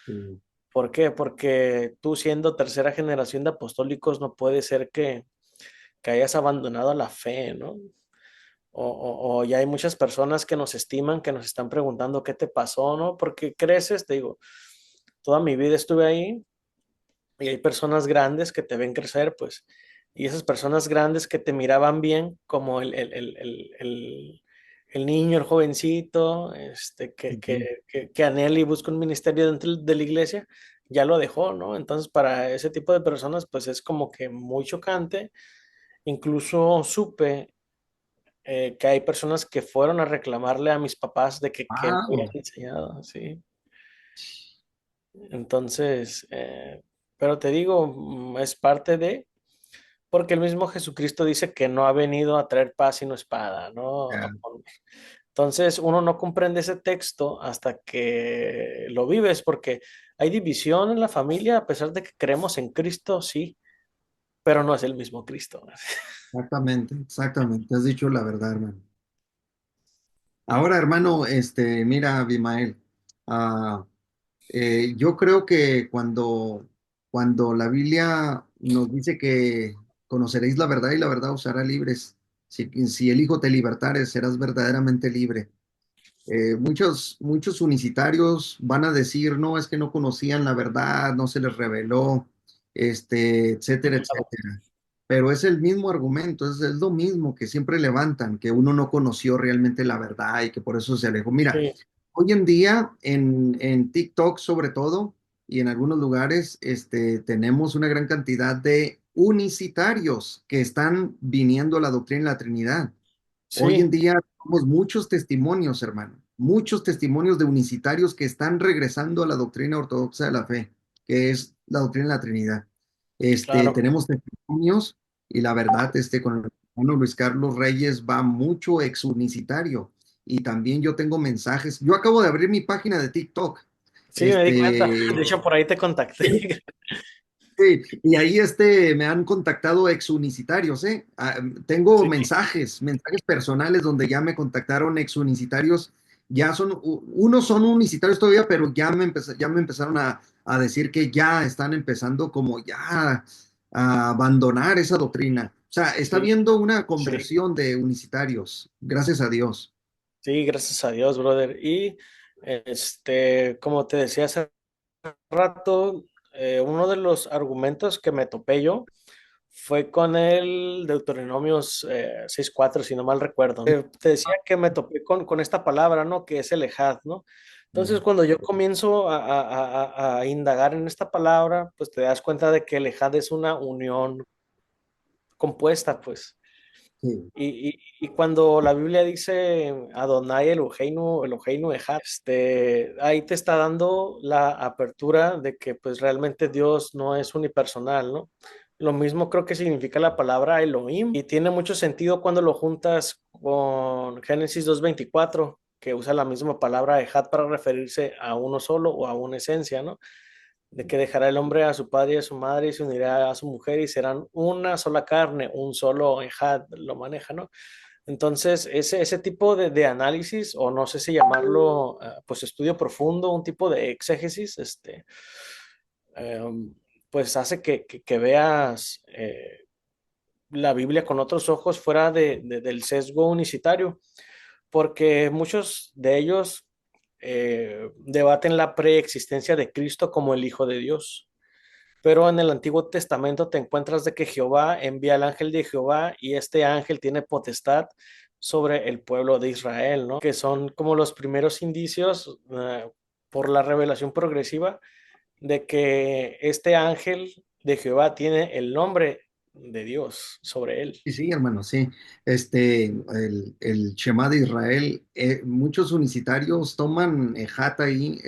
A: Sí.
B: ¿Por qué? Porque tú siendo tercera generación de apostólicos no puede ser que hayas abandonado la fe, ¿no? O ya hay muchas personas que nos estiman, que nos están preguntando qué te pasó, ¿no? Porque creces, te digo, toda mi vida estuve ahí y hay personas grandes que te ven crecer, pues, y esas personas grandes que te miraban bien, como el niño, el jovencito,
A: Ujú.
B: que anhela y busca un ministerio dentro de la iglesia, ya lo dejó, ¿no? Entonces, para ese tipo de personas, pues es como que muy chocante. Incluso supe que hay personas que fueron a reclamarle a mis papás de que me habían
A: Wow.
B: enseñado, ¿sí? Entonces, pero te digo, es parte de, porque el mismo Jesucristo dice que no ha venido a traer paz sino espada, ¿no?
A: Ya.
B: Entonces, uno no comprende ese texto hasta que lo vives, porque hay división en la familia, a pesar de que creemos en Cristo, sí, pero no es el mismo Cristo.
A: Exactamente, exactamente. Has dicho la verdad, hermano. Ahora, hermano, mira, Abimael, ah, yo creo que cuando la Biblia nos dice que conoceréis la verdad y la verdad os hará libres, si el Hijo te libertare, serás verdaderamente libre. Muchos unicitarios van a decir, no, es que no conocían la verdad, no se les reveló, etcétera, etcétera. Pero es el mismo argumento, es lo mismo que siempre levantan, que uno no conoció realmente la verdad y que por eso se alejó. Mira,
B: Sí,
A: hoy en día en TikTok sobre todo y en algunos lugares, tenemos una gran cantidad de unicitarios que están viniendo a la doctrina de la Trinidad. Hoy en
B: sí,
A: día tenemos muchos testimonios, hermano, muchos testimonios de unicitarios que están regresando a la doctrina ortodoxa de la fe, que es la doctrina de la Trinidad.
B: claro.
A: Tenemos testimonios y la verdad, con el hermano Luis Carlos Reyes va mucho ex unicitario y también yo tengo mensajes. Yo acabo de abrir mi página de TikTok.
B: Sí, me di cuenta.
A: Este,
B: De hecho, por ahí te contacté.
A: Sí, y ahí me han contactado exunicitarios, ¿eh? Tengo
B: Sí,
A: mensajes personales donde ya me contactaron exunicitarios, unos son unicitarios todavía, pero ya me empezaron a decir que ya están empezando como ya a abandonar esa doctrina. O sea, está
B: sí,
A: habiendo una
B: sí.
A: conversión de unicitarios, gracias a Dios.
B: Sí, gracias a Dios, brother. Y como te decía hace rato, uno de los argumentos que me topé yo fue con el Deuteronomios 6:4, si no mal recuerdo, ¿no? Te decía que me topé con esta palabra, ¿no? Que es el ejad, ¿no? Entonces, cuando yo comienzo a indagar en esta palabra, pues te das cuenta de que el ejad es una unión compuesta, pues.
A: Sí,
B: Y cuando la Biblia dice Adonai Eloheinu, Eloheinu Echad, ahí te está dando la apertura de que pues realmente Dios no es unipersonal, ¿no? Lo mismo creo que significa la palabra Elohim y tiene mucho sentido cuando lo juntas con Génesis 2:24, que usa la misma palabra Echad para referirse a uno solo o a una esencia, ¿no? De que dejará el hombre a su padre y a su madre y se unirá a su mujer y serán una sola carne, un solo ejad, lo maneja, ¿no? Entonces, ese tipo de análisis, o no sé si llamarlo, pues estudio profundo, un tipo de exégesis, pues hace que veas la Biblia con otros ojos fuera del sesgo unicitario, porque muchos de ellos debaten la preexistencia de Cristo como el Hijo de Dios. Pero en el Antiguo Testamento te encuentras de que Jehová envía al ángel de Jehová y este ángel tiene potestad sobre el pueblo de Israel, ¿no? Que son como los primeros indicios por la revelación progresiva de que este ángel de Jehová tiene el nombre de Dios sobre él.
A: Sí, sí, hermano, sí. El Shema de Israel, muchos unicitarios toman jata ahí.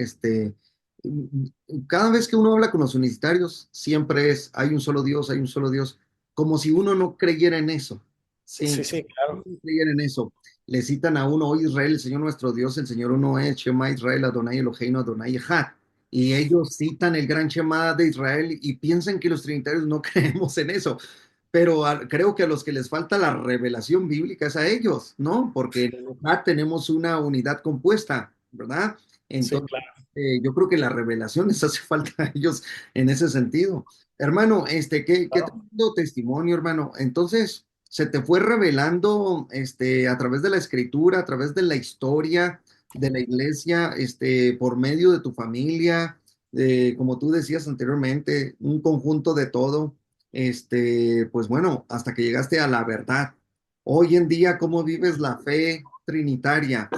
A: Cada vez que uno habla con los unicitarios, siempre es, hay un solo Dios, hay un solo Dios, como si uno no creyera en eso.
B: Sí,
A: Sí,
B: sí,
A: uno
B: claro.
A: no creyera en eso. Le citan a uno, hoy Israel, el Señor nuestro Dios, el Señor uno es, Shema Israel, Adonai Eloheinu, Adonai Echad. Y ellos citan el gran Shema de Israel y piensan que los trinitarios no creemos en eso, pero creo que a los que les falta la revelación bíblica es a ellos, ¿no? Porque en el Ejad tenemos una unidad compuesta, ¿verdad?
B: Sí,
A: Entonces,
B: claro.
A: yo creo que la revelación les hace falta a ellos en ese sentido. Hermano, qué
B: Claro.
A: tremendo testimonio, hermano. Entonces, se te fue revelando, a través de la escritura, a través de la historia de la iglesia, por medio de tu familia, como tú decías anteriormente, un conjunto de todo, pues bueno, hasta que llegaste a la verdad. Hoy en día, ¿cómo vives la fe trinitaria?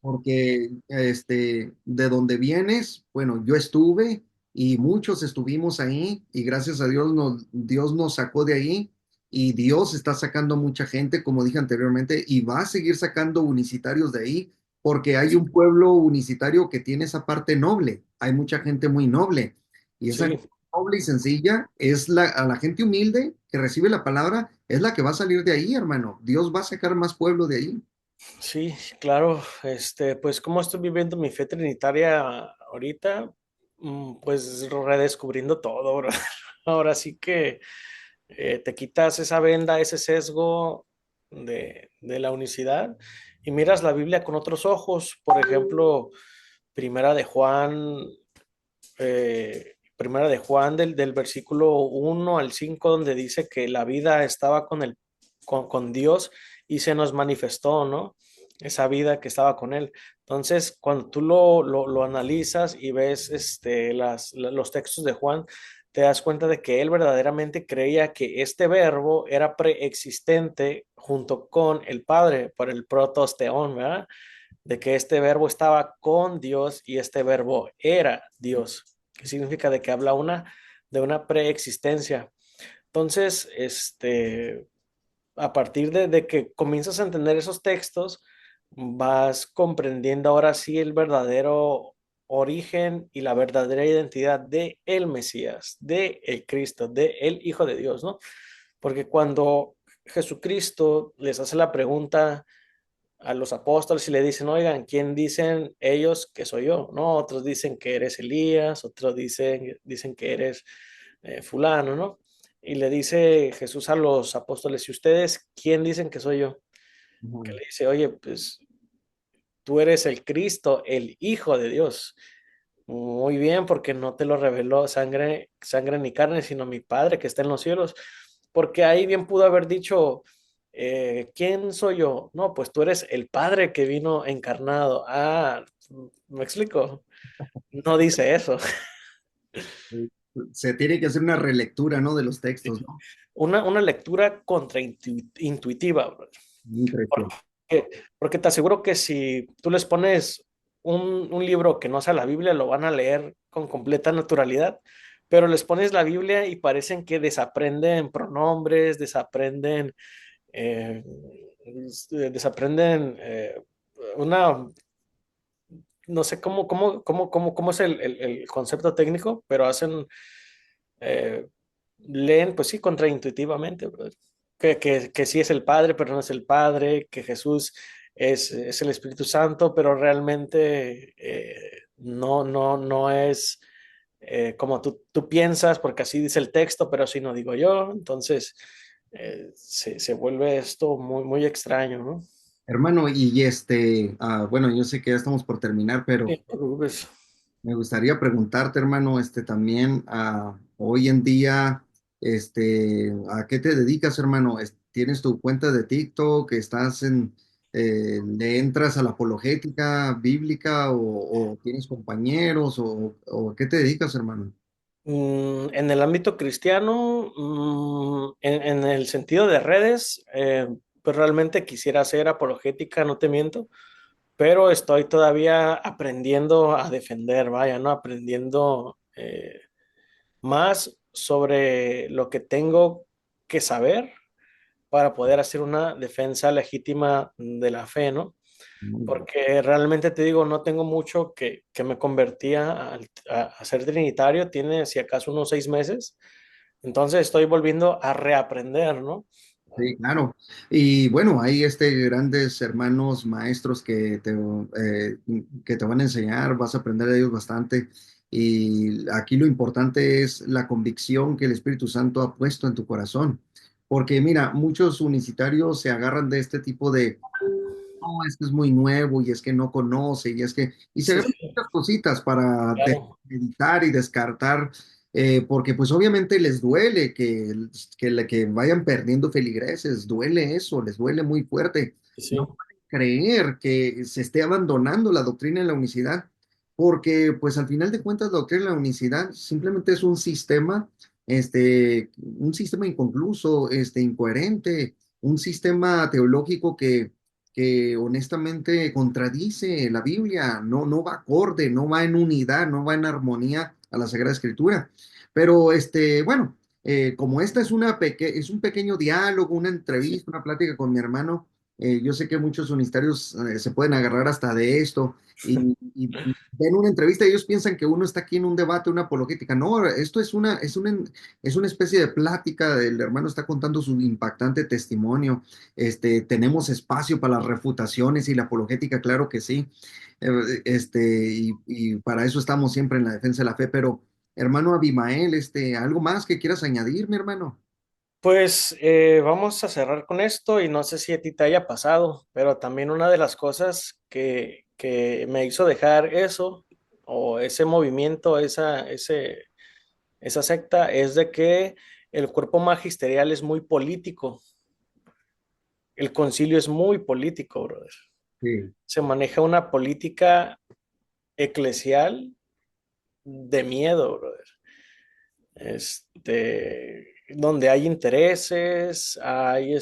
A: Porque, de donde vienes, bueno, yo estuve y muchos estuvimos ahí y gracias a Dios nos sacó de ahí y Dios está sacando mucha gente, como dije anteriormente, y va a seguir sacando unicitarios de ahí porque hay un pueblo unicitario que tiene esa parte noble. Hay mucha gente muy noble y esa
B: Sí,
A: noble y sencilla es a la gente humilde que recibe la palabra, es la que va a salir de ahí, hermano. Dios va a sacar más pueblo de ahí.
B: sí, claro. Pues cómo estoy viviendo mi fe trinitaria ahorita. Pues redescubriendo todo, bro. Ahora sí que te quitas esa venda, ese sesgo de la unicidad y miras la Biblia con otros ojos. Por ejemplo, Primera de Juan, Primera de Juan del versículo 1 al 5, donde dice que la vida estaba con Dios y se nos manifestó, ¿no? Esa vida que estaba con Él. Entonces, cuando tú lo analizas y ves los textos de Juan, te das cuenta de que él verdaderamente creía que este verbo era preexistente junto con el Padre por el protosteón, ¿verdad? De que este verbo estaba con Dios y este verbo era Dios, que significa de que habla de una preexistencia. Entonces, a partir de que comienzas a entender esos textos, vas comprendiendo ahora sí el verdadero origen y la verdadera identidad de el Mesías, de el Cristo, de el Hijo de Dios, ¿no? Porque cuando Jesucristo les hace la pregunta a los apóstoles y le dicen, oigan, ¿quién dicen ellos que soy yo? ¿No? Otros dicen que eres Elías, otros dicen que eres fulano, ¿no? Y le dice Jesús a los apóstoles, ¿y ustedes quién dicen que soy yo? Que
A: Ujú.
B: le dice, oye, pues tú eres el Cristo, el Hijo de Dios. Muy bien, porque no te lo reveló sangre ni carne, sino mi Padre que está en los cielos. Porque ahí bien pudo haber dicho, ¿quién soy yo? No, pues tú eres el Padre que vino encarnado. Ah, ¿me explico? No dice eso.
A: Se tiene que hacer una relectura, ¿no? De los textos, ¿no?
B: Una lectura contraintuitiva.
A: Impresión.
B: Porque te aseguro que si tú les pones un libro que no sea la Biblia, lo van a leer con completa naturalidad, pero les pones la Biblia y parecen que desaprenden pronombres, eh, desaprenden una, no sé cómo es el concepto técnico, pero eh, leen, pues sí, contraintuitivamente, brother. Que sí es el Padre, pero no es el Padre, que Jesús es el Espíritu Santo, pero realmente no es como tú piensas, porque así dice el texto, pero así no digo yo. Entonces, se vuelve esto muy, muy extraño, ¿no?
A: Hermano, bueno, yo sé que ya estamos por terminar, pero
B: Sí, pues,
A: me gustaría preguntarte, hermano, también, hoy en día, ¿a qué te dedicas, hermano? ¿Tienes tu cuenta de TikTok? ¿Le entras a la apologética bíblica o tienes compañeros o a qué te dedicas, hermano?
B: En el ámbito cristiano, en el sentido de redes, pues realmente quisiera hacer apologética, no te miento, pero estoy todavía aprendiendo a defender, vaya, ¿no? Aprendiendo. eh, más sobre lo que tengo que saber para poder hacer una defensa legítima de la fe, ¿no? Porque realmente te digo, no tengo mucho que me convertía a ser trinitario, tiene si acaso unos 6 meses, entonces estoy volviendo a reaprender, ¿no?
A: Sí, claro. Y bueno, hay grandes hermanos maestros que te van a enseñar, vas a aprender de ellos bastante. Y aquí lo importante es la convicción que el Espíritu Santo ha puesto en tu corazón. Porque mira, muchos unicitarios se agarran de este tipo de, no, es que es muy nuevo y es que no conoce y es que, y se
B: Sí,
A: agarran muchas cositas para
B: claro.
A: meditar y descartar, porque pues obviamente les duele que vayan perdiendo feligreses, duele eso, les duele muy fuerte. No
B: Sí,
A: pueden creer que se esté abandonando la doctrina de la unicidad, porque pues al final de cuentas la doctrina de la unicidad simplemente es un sistema inconcluso, incoherente, un sistema teológico que honestamente contradice la Biblia, no va acorde, no va en unidad, no va en armonía a la Sagrada Escritura. Pero bueno, como esta es un pequeño diálogo, una entrevista, una plática con mi hermano, yo sé que muchos unitarios se pueden agarrar hasta de esto y ven una entrevista y ellos piensan que uno está aquí en un debate, una apologética. No, esto es una especie de plática, el hermano está contando su impactante testimonio. Tenemos espacio para las refutaciones y la apologética, claro que sí. Y para eso estamos siempre en la defensa de la fe. Pero, hermano Abimael, ¿algo más que quieras añadir, mi hermano?
B: pues vamos a cerrar con esto y no sé si a ti te haya pasado, pero también una de las cosas que me hizo dejar eso o ese movimiento, esa secta, es de que el cuerpo magisterial es muy político, el concilio es muy político, brother.
A: Sí,
B: Se maneja una política eclesial de miedo, brother. Donde hay intereses, hay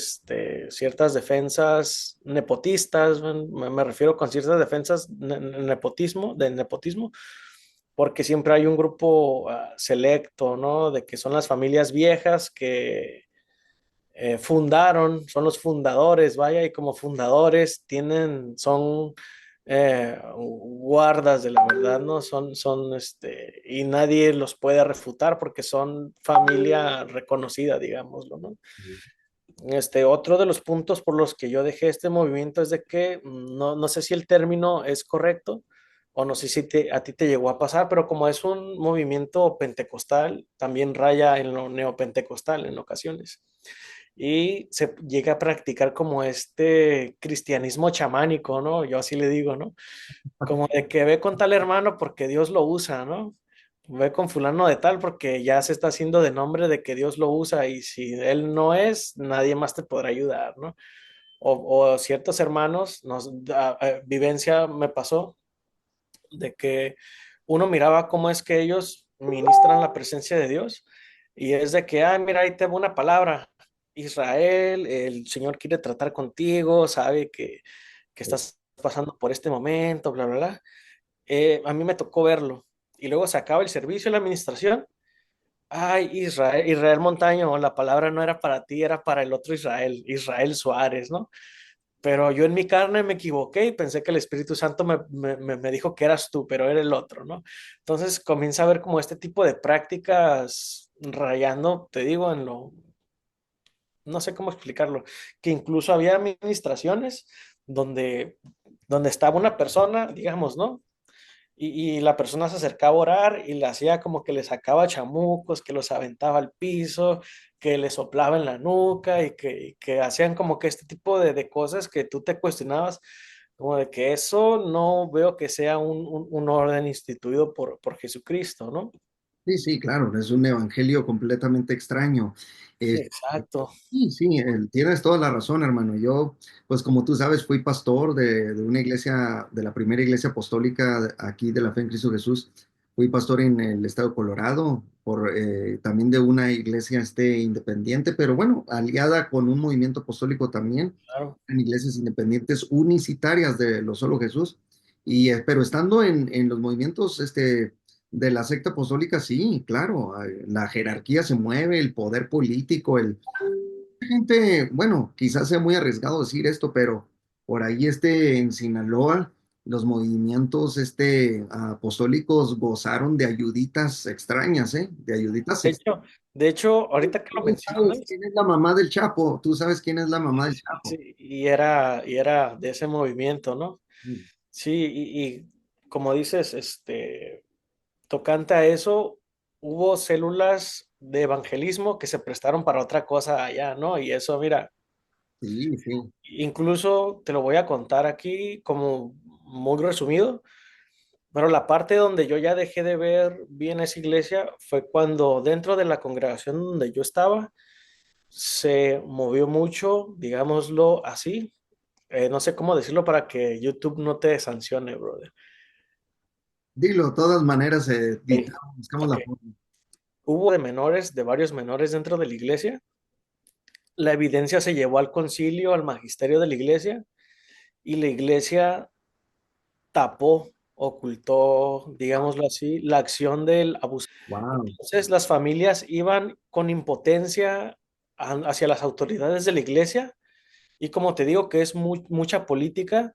B: ciertas defensas nepotistas, me refiero con ciertas defensas de nepotismo, porque siempre hay un grupo selecto, ¿no? De que son las familias viejas que fundaron, son los fundadores, vaya, y como fundadores son guardas de la verdad, ¿no? Y nadie los puede refutar porque son familia reconocida, digámoslo, ¿no? Otro de los puntos por los que yo dejé este movimiento es de que no sé si el término es correcto o no sé si a ti te llegó a pasar, pero como es un movimiento pentecostal, también raya en lo neopentecostal en ocasiones y se llega a practicar como este cristianismo chamánico, ¿no? Yo así le digo, ¿no? Como de que ve con tal hermano porque Dios lo usa, ¿no? Ve con fulano de tal porque ya se está haciendo de nombre de que Dios lo usa y si él no es, nadie más te podrá ayudar, ¿no? O ciertos hermanos, vivencia me pasó de que uno miraba cómo es que ellos ministran la presencia de Dios y es de que, mira, ahí te va una palabra. Israel, el Señor quiere tratar contigo, sabe que estás pasando por este momento, bla, bla, bla. A mí me tocó verlo. Y luego se acaba el servicio y la administración. Ay, Israel Montaño, la palabra no era para ti, era para el otro Israel, Israel Suárez, ¿no? Pero yo en mi carne me equivoqué y pensé que el Espíritu Santo me dijo que eras tú, pero era el otro, ¿no? Entonces comienza a ver como este tipo de prácticas rayando, te digo, no sé cómo explicarlo, que incluso había administraciones donde, donde estaba una persona, digamos, ¿no? Y la persona se acercaba a orar y le hacía como que le sacaba chamucos, que los aventaba al piso, que le soplaba en la nuca y que hacían como que este tipo de cosas que tú te cuestionabas, como de que eso no veo que sea un orden instituido por Jesucristo, ¿no?
A: sí, sí, claro, es un evangelio completamente extraño.
B: Sí,
A: Eh,
B: exacto,
A: sí, sí, tienes toda la razón, hermano. Yo, pues como tú sabes, fui pastor de una iglesia, de la primera iglesia apostólica aquí de la fe en Cristo Jesús. Fui pastor en el estado de Colorado, también de una iglesia independiente, pero bueno, aliada con un movimiento apostólico también,
B: claro.
A: en iglesias independientes unicitarias de lo solo Jesús. Pero estando en los movimientos, de la secta apostólica, sí, claro, la jerarquía se mueve, el poder político, gente, bueno, quizás sea muy arriesgado decir esto, pero por ahí en Sinaloa, los movimientos apostólicos gozaron de ayuditas extrañas, ¿eh? De ayuditas
B: De
A: extrañas.
B: hecho, de hecho, ahorita que lo
A: Tú sabes
B: mencionas,
A: quién es la mamá del Chapo, tú sabes quién es la mamá del Chapo.
B: sí, y era de ese movimiento, ¿no?
A: Mm.
B: Sí, y como dices, tocante a eso, hubo células de evangelismo que se prestaron para otra cosa allá, ¿no? Y eso, mira,
A: Sí, sí.
B: incluso te lo voy a contar aquí como muy resumido, pero la parte donde yo ya dejé de ver bien esa iglesia fue cuando dentro de la congregación donde yo estaba se movió mucho, digámoslo así. No sé cómo decirlo para que YouTube no te sancione, brother.
A: Dilo, de todas maneras,
B: Ok,
A: buscamos
B: ok.
A: la forma.
B: Hubo de menores, de varios menores dentro de la iglesia. La evidencia se llevó al concilio, al magisterio de la iglesia, y la iglesia tapó, ocultó, digámoslo así, la acción del abuso.
A: Wow,
B: Entonces las familias iban con impotencia hacia las autoridades de la iglesia y como te digo que es mucha política,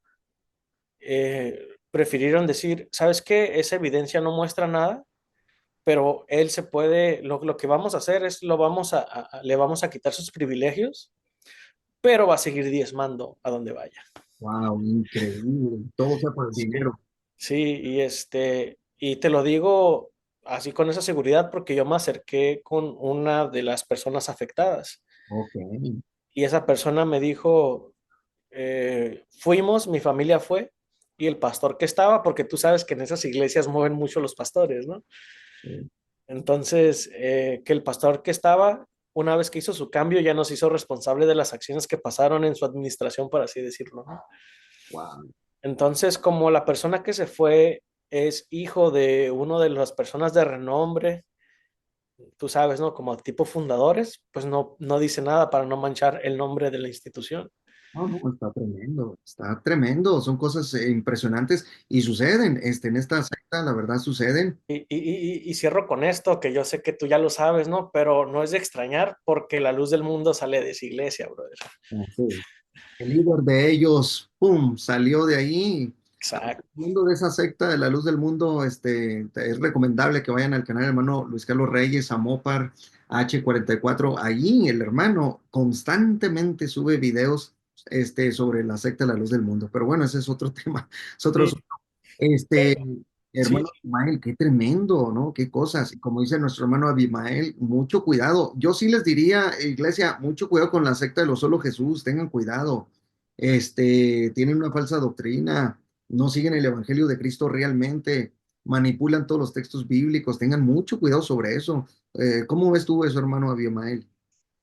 B: prefirieron decir, ¿sabes qué? Esa evidencia no muestra nada, pero él se puede, lo que vamos a hacer es, le vamos a quitar sus privilegios, pero va a seguir diezmando a donde vaya.
A: wow, increíble. Todo sea por el
B: Sí,
A: dinero.
B: sí, y te lo digo así con esa seguridad porque yo me acerqué con una de las personas afectadas
A: Ok.
B: y esa persona me dijo, fuimos, mi familia fue, y el pastor que estaba, porque tú sabes que en esas iglesias mueven mucho los pastores, ¿no?
A: Sí.
B: Entonces, que el pastor que estaba, una vez que hizo su cambio, ya nos hizo responsable de las acciones que pasaron en su administración, por así decirlo, ¿no?
A: Wow.
B: Entonces, como la persona que se fue es hijo de uno de las personas de renombre, tú sabes, ¿no? Como tipo fundadores, pues no dice nada para no manchar el nombre de la institución.
A: No, no, está tremendo, son cosas impresionantes y suceden, en esta secta, la verdad suceden.
B: Y cierro con esto, que yo sé que tú ya lo sabes, ¿no? Pero no es de extrañar porque la luz del mundo sale de esa iglesia, brother.
A: Sí. El líder de ellos, ¡pum!, salió de ahí.
B: Exacto.
A: Mundo de esa secta de la luz del mundo, es recomendable que vayan al canal del hermano Luis Carlos Reyes, Amópar, H44. Allí el hermano constantemente sube videos, sobre la secta de la luz del mundo. Pero bueno, ese es otro tema, es otro.
B: Sí,
A: Este,
B: pero- sí,
A: hermano Abimael, qué tremendo, ¿no? Qué cosas. Y como dice nuestro hermano Abimael, mucho cuidado. Yo sí les diría, iglesia, mucho cuidado con la secta de los solo Jesús, tengan cuidado. Tienen una falsa doctrina, no siguen el evangelio de Cristo realmente, manipulan todos los textos bíblicos, tengan mucho cuidado sobre eso. ¿Cómo ves tú eso, hermano Abimael?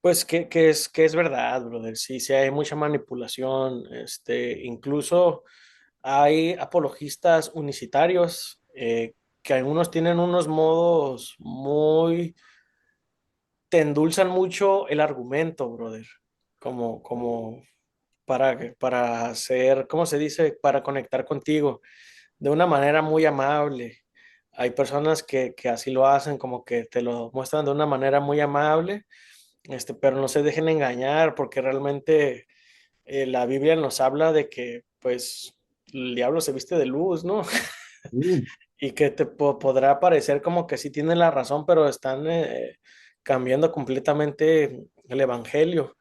B: pues que es verdad, brother. Sí, sí hay mucha manipulación. Incluso hay apologistas unicitarios que algunos tienen unos modos te endulzan mucho el argumento, brother. Como para hacer, ¿cómo se dice? Para conectar contigo de una manera muy amable. Hay personas que así lo hacen, como que te lo muestran de una manera muy amable, pero no se dejen engañar porque realmente la Biblia nos habla de que, pues, el diablo se viste de luz, ¿no?
A: Sí,
B: Y que te podrá parecer como que sí tienen la razón, pero están cambiando completamente el evangelio.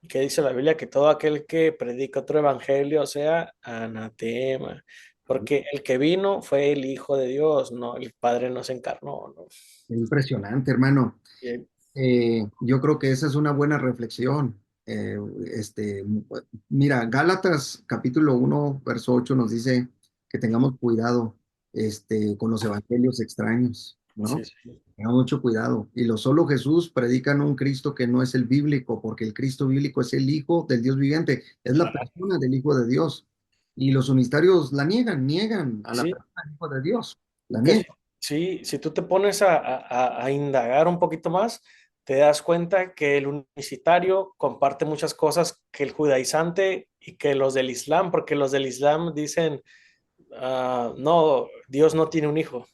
B: ¿Qué dice la Biblia? Que todo aquel que predica otro evangelio sea anatema, porque el que vino fue el Hijo de Dios, no, el Padre no se encarnó, ¿no?
A: impresionante, hermano.
B: Y-
A: Yo creo que esa es una buena reflexión. Mira, Gálatas capítulo 1 verso 8 nos dice que tengamos cuidado, con los evangelios extraños,
B: sí,
A: ¿no?
B: sí.
A: Tengamos mucho cuidado. Y los solo Jesús predican un Cristo que no es el bíblico, porque el Cristo bíblico es el Hijo del Dios viviente, es la
B: Exacto.
A: persona del Hijo de Dios. Y los unitarios la niegan a la
B: Sí,
A: persona del Hijo de Dios, la
B: que sí,
A: niegan.
B: sí, si tú te pones a indagar un poquito más, te das cuenta que el unicitario comparte muchas cosas que el judaizante y que los del Islam, porque los del Islam dicen, no, Dios no tiene un hijo.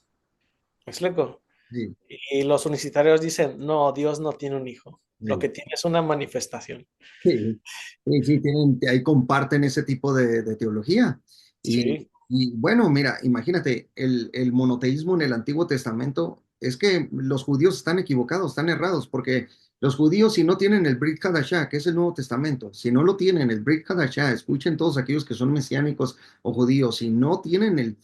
B: ¿Me explico?
A: Sí,
B: Y los unicitarios dicen, no, Dios no tiene un hijo. Lo
A: sí.
B: que tiene es una manifestación.
A: Sí, sí, sí, ahí comparten ese tipo de teología.
B: Sí,
A: Y bueno, mira, imagínate, el monoteísmo en el Antiguo Testamento es que los judíos están equivocados, están errados, porque los judíos si no tienen el Brit Hadashah, que es el Nuevo Testamento, si no lo tienen, el Brit Hadashah, escuchen todos aquellos que son mesiánicos o judíos, si no tienen el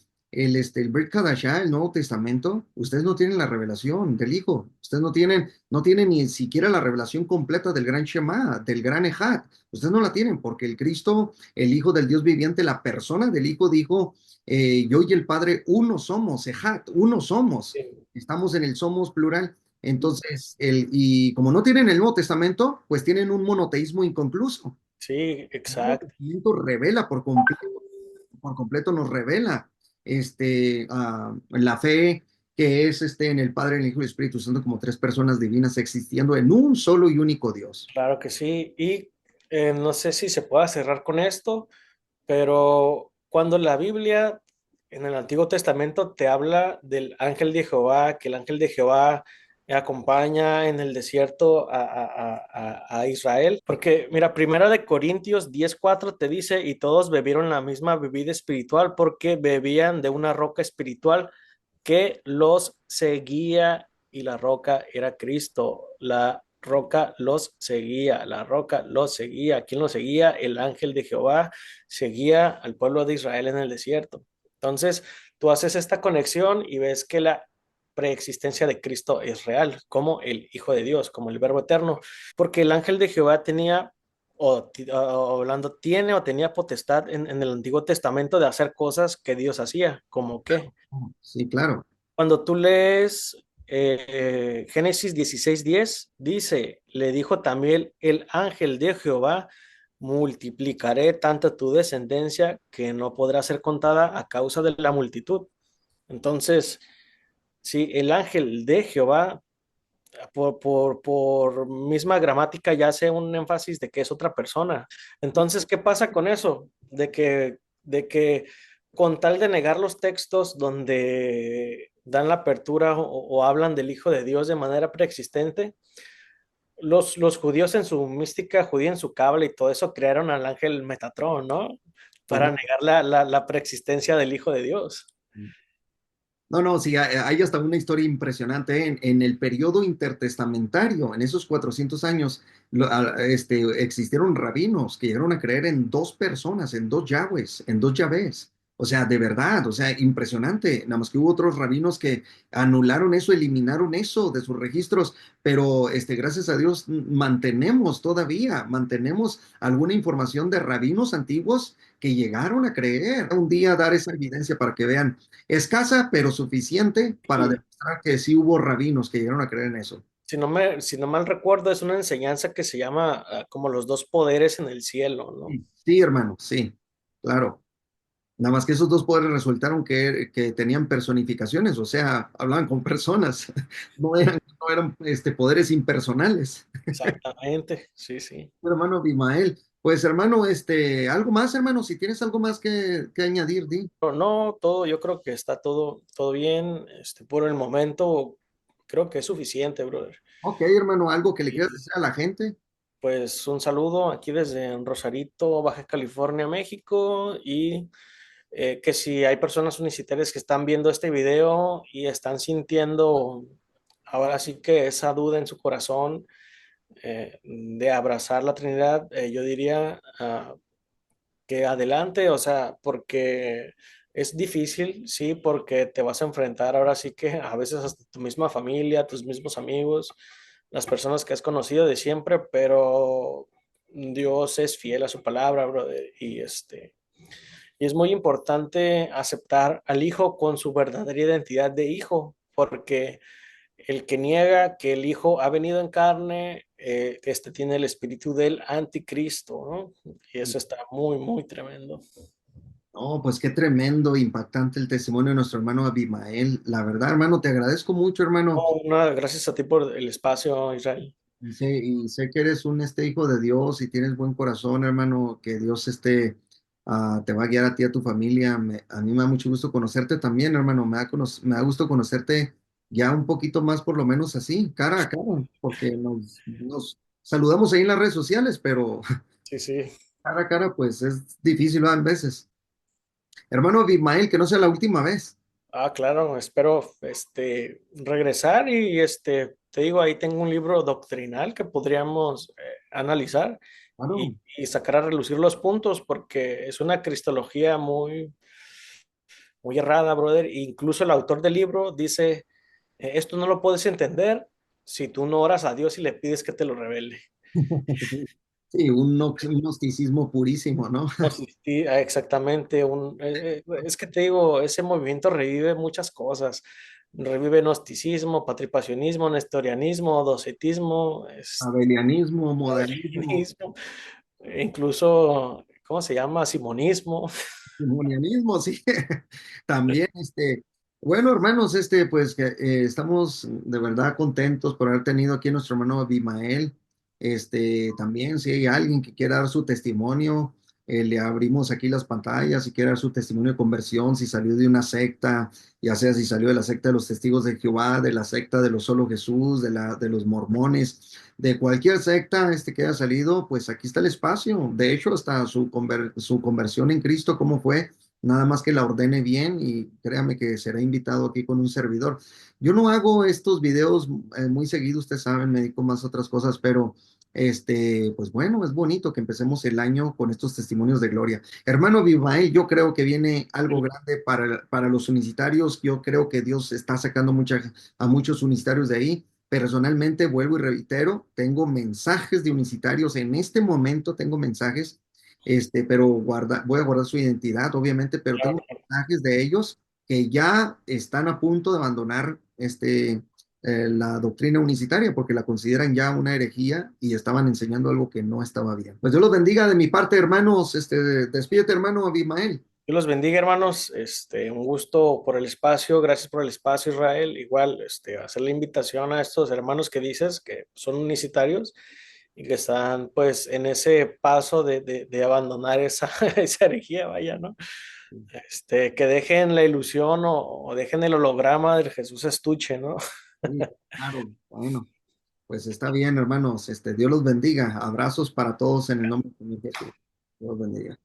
A: Brit Hadashah, el Nuevo Testamento, ustedes no tienen la revelación del Hijo, ustedes no tienen ni siquiera la revelación completa del gran Shema, del gran Ejad. Ustedes no la tienen porque el Cristo, el Hijo del Dios viviente, la persona del Hijo dijo, yo y el Padre uno somos, Ejad, uno somos.
B: sí,
A: Estamos en el somos plural. Entonces, y como no tienen el Nuevo Testamento, pues tienen un monoteísmo inconcluso.
B: sí,
A: El Nuevo
B: exacto.
A: Testamento revela por completo nos revela la fe que es en el Padre, en el Hijo y el Espíritu Santo como tres personas divinas existiendo en un solo y único Dios.
B: Claro que sí. Y no sé si se pueda cerrar con esto, pero cuando la Biblia en el Antiguo Testamento te habla del ángel de Jehová, que el ángel de Jehová acompaña en el desierto a Israel, porque mira, Primera de Corintios 10:4 te dice, y todos bebieron la misma bebida espiritual porque bebían de una roca espiritual que los seguía y la roca era Cristo. La roca los seguía, la roca los seguía. ¿Quién los seguía? El ángel de Jehová seguía al pueblo de Israel en el desierto. Entonces, tú haces esta conexión y ves que la preexistencia de Cristo es real, como el Hijo de Dios, como el Verbo Eterno, porque el ángel de Jehová tenía o hablando, tiene o tenía potestad en el Antiguo Testamento de hacer cosas que Dios hacía, como qué.
A: Sí, claro.
B: Cuando tú lees Génesis 16:10, dice, le dijo también el ángel de Jehová, multiplicaré tanto tu descendencia que no podrá ser contada a causa de la multitud. Entonces, sí, el ángel de Jehová, por misma gramática, ya hace un énfasis de que es otra persona. Entonces, ¿qué pasa con eso? De que con tal de negar los textos donde dan la apertura o hablan del Hijo de Dios de manera preexistente, los judíos en su mística judía, en su cábala y todo eso, crearon al ángel Metatrón, ¿no? Para negar la preexistencia del Hijo de Dios.
A: No, no, sí, hay hasta una historia impresionante en el periodo intertestamentario, en esos 400 años, existieron rabinos que llegaron a creer en dos personas, en dos Yahwehs, en dos Yahvés. O sea, de verdad, o sea, impresionante. Nada más que hubo otros rabinos que anularon eso, eliminaron eso de sus registros, pero gracias a Dios mantenemos alguna información de rabinos antiguos que llegaron a creer. Un día dar esa evidencia para que vean. Escasa, pero suficiente para
B: Y
A: demostrar que sí hubo rabinos que llegaron a creer en eso.
B: si no mal recuerdo, es una enseñanza que se llama como los dos poderes en el cielo, ¿no?
A: Sí, sí, hermano, sí, claro. Nada más que esos dos poderes resultaron que tenían personificaciones, o sea, hablaban con personas, no eran poderes impersonales.
B: Exactamente, sí, sí.
A: Hermano Abimael, pues hermano, algo más, hermano, si tienes algo más que añadir, di.
B: Pero no, todo, yo creo que está todo bien, por el momento, creo que es suficiente, brother.
A: Ok, hermano, algo que le quieras
B: Y
A: decir a la gente.
B: pues un saludo aquí desde Rosarito, Baja California, México, y que si hay personas unicitarias que están viendo este video y están sintiendo ahora sí que esa duda en su corazón de abrazar la Trinidad, yo diría que adelante, o sea, porque es difícil, sí, porque te vas a enfrentar ahora sí que a veces hasta tu misma familia, tus mismos amigos, las personas que has conocido de siempre, pero Dios es fiel a su palabra, brother, y es muy importante aceptar al hijo con su verdadera identidad de hijo, porque el que niega que el Hijo ha venido en carne, tiene el espíritu del anticristo, ¿no? Y eso está muy, muy tremendo.
A: No, pues qué tremendo, impactante el testimonio de nuestro hermano Abimael. La verdad, hermano, te agradezco mucho, hermano.
B: No, gracias a ti por el espacio, Israel.
A: Y sé que eres un hijo de Dios y tienes buen corazón, hermano, que Dios te va a guiar a ti, a tu familia. A mí me da mucho gusto conocerte también, hermano. Me da gusto conocerte ya un poquito más por lo menos así, cara a cara, porque nos saludamos ahí en las redes sociales, pero
B: Sí, sí.
A: cara a cara pues es difícil, ¿verdad? A veces. Hermano Abimael, que no sea la última vez.
B: Ah, claro, espero regresar y te digo, ahí tengo un libro doctrinal que podríamos analizar
A: Claro.
B: y sacar a relucir los puntos porque es una cristología muy errada, brother. E incluso el autor del libro dice, esto no lo puedes entender si tú no oras a Dios y le pides que te lo revele.
A: Sí, un gnosticismo purísimo, ¿no?
B: No, sí, sí, exactamente. Es que te digo, ese movimiento revive muchas cosas. Revive gnosticismo, patripacionismo, nestorianismo, docetismo,
A: Abelianismo, modernismo,
B: arrianismo, e incluso, ¿cómo se llama? Simonismo.
A: simonianismo, sí. También, bueno, hermanos, pues que, estamos de verdad contentos por haber tenido aquí a nuestro hermano Abimael. También, si hay alguien que quiera dar su testimonio, le abrimos aquí las pantallas, si quiere dar su testimonio de conversión, si salió de una secta, ya sea si salió de la secta de los testigos de Jehová, de la secta de los solo Jesús, de los mormones, de cualquier secta que haya salido, pues aquí está el espacio. De hecho, hasta su conversión en Cristo, ¿cómo fue? Nada más que la ordene bien y créame que será invitado aquí con un servidor. Yo no hago estos videos muy seguidos, ustedes saben, me dedico más a otras cosas, pero pues bueno, es bonito que empecemos el año con estos testimonios de gloria. Hermano Abimael, yo creo que viene algo grande para los unicitarios. Yo creo que Dios está sacando a muchos unicitarios de ahí. Personalmente, vuelvo y reitero, tengo mensajes de unicitarios. En este momento tengo mensajes, pero voy a guardar su identidad, obviamente, pero tengo mensajes de ellos que ya están a punto de abandonar la doctrina unicitaria porque la consideran ya una herejía y estaban enseñando algo que no estaba bien. Pues Dios los bendiga de mi parte, hermanos. Despídete, hermano Abimael.
B: Dios los bendiga, hermanos. Un gusto por el espacio. Gracias por el espacio, Israel. Igual, hacer la invitación a estos hermanos que dices que son unicitarios y que están, pues, en ese paso de abandonar esa, esa herejía, vaya, ¿no? Que dejen la ilusión o dejen el holograma del Jesús estuche, ¿no?
A: Sí, claro, bueno, pues está bien, hermanos. Dios los bendiga. Abrazos para todos en el nombre de Jesús. Dios los bendiga.